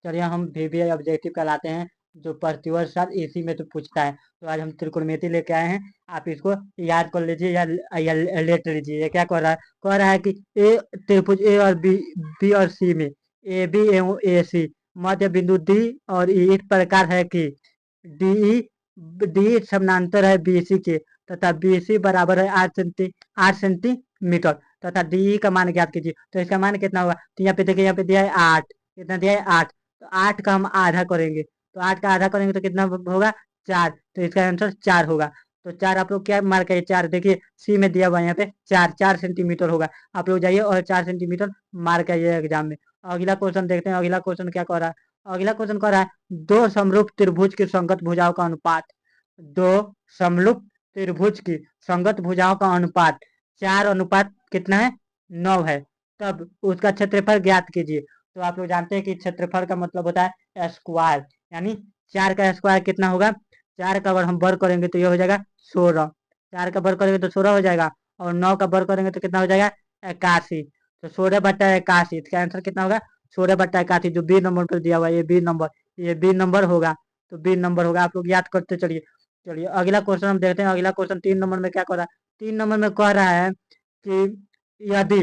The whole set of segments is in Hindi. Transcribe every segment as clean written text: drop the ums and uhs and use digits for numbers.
चलिए हम वीवीआई ऑब्जेक्टिव कहलाते हैं, जो प्रतिवर्ष साल इसी में तो पूछता है। तो आज हम त्रिकोणमिति लेके आए हैं, आप इसको याद कर लीजिए या लेट लीजिए। ये क्या कह रहा है कि ए त्रिभुज ए और बी और सी में ए बी एवं ए सी मध्य बिंदु डी और ई इस प्रकार है कि डी डी समानांतर है बीसी के तथा बीसी बराबर है 8 सेंटीमीटर तथा डी का मान ज्ञात कीजिए। तो इसका मान कितना होगा? तो यहाँ पे देखिए, यहाँ पे दिया है 8, कितना दिया है 8, तो 8 का हम आधा करेंगे, तो 8 का आधा करेंगे तो कितना होगा? 4, तो इसका आंसर 4 होगा। तो 4 आप लोग क्या मार्क करिए? 4 देखिए सी में दिया हुआ है, यहाँ पे 4 सेंटीमीटर होगा। आप लोग जाइए और 4 सेंटीमीटर मार्क करिए एग्जाम में। अगला क्वेश्चन देखते हैं, अगला क्वेश्चन क्या कह रहा है? अगला क्वेश्चन कह रहा है दो समरूप त्रिभुज की संगत भुजाओं का अनुपात, दो समरूप त्रिभुज की संगत भुजाओं का अनुपात 4 अनुपात कितना है? 9 है, तब उसका क्षेत्रफल ज्ञात कीजिए। तो आप लोग जानते हैं कि क्षेत्रफल का मतलब होता है स्क्वायर, यानी 4 का स्क्वायर कितना होगा? 4 का अगर हम वर्ग करेंगे तो ये हो जाएगा 16, 4 का वर्ग करेंगे तो 16 हो जाएगा, और 9 का वर्ग करेंगे तो कितना हो जाएगा? 81। तो 16/81, इसका आंसर कितना होगा? 16/81, जो बी नंबर पर दिया हुआ है, ये बी नंबर होगा। तो बी नंबर होगा, आप लोग याद करते चलिए। चलिए अगला क्वेश्चन हम देखते हैं। अगला क्वेश्चन 3 नंबर में क्या कह रहा है? 3 नंबर में कह रहा है कि यदि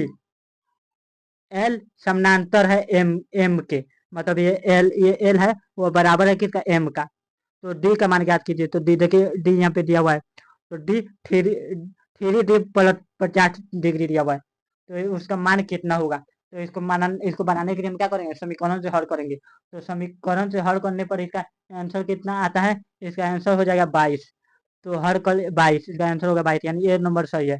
एल समानांतर है एम एम के, मतलब ये एल है वो बराबर है किसका? एम का। तो डी का मान ज्ञात कीजिए। तो डी देखिए, डी यहाँ पे दिया हुआ है, तो D three D plus 50 degree दिया हुआ है, तो उसका मान कितना होगा? तो इसको बनाने के लिए हम क्या करेंगे? समीकरण से हल करेंगे। तो समीकरण से हल करने पर इसका आंसर कितना आता है? इसका आंसर हो जाएगा 22। तो हर कल 22, इसका आंसर होगा 22, यानी ये नंबर सही है।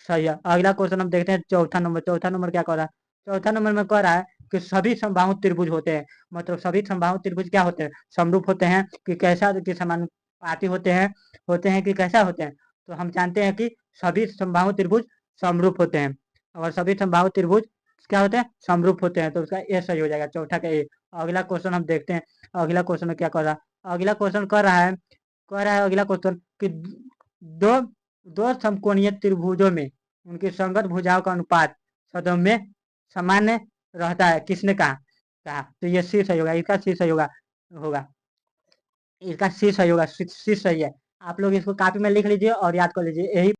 सही है। अगला क्वेश्चन हम देखते हैं चौथा नंबर। चौथा नंबर क्या कह रहा है? चौथा नंबर में कह रहा है कि सभी समबाहु त्रिभुज होते हैं, मतलब सभी समबाहु त्रिभुज क्या होते हैं? समरूप होते हैं कि कैसा कि समानुपाती होते हैं कि कैसा होते हैं? तो हम जानते हैं कि सभी समबाहु त्रिभुज समरूप होते हैं, और सभी समबाहु त्रिभुज क्या होते हैं? समरूप होते हैं, तो उसका ए सही हो जाएगा, चौथा का ए। अगला क्वेश्चन हम देखते हैं। अगला क्वेश्चन में क्या कर रहा है? अगला क्वेश्चन कह रहा है अगला क्वेश्चन कि दो दो समकोणीय त्रिभुजों में उनकी संगत भुजाओं का अनुपात सदैव में सामान्य रहता है, किसने कहा? तो ये सी सही होगा, इसका सी सही होगा इसका सी सही होगा, सी सही है। आप लोग इसको कॉपी में लिख लीजिए और याद कर लीजिए। यही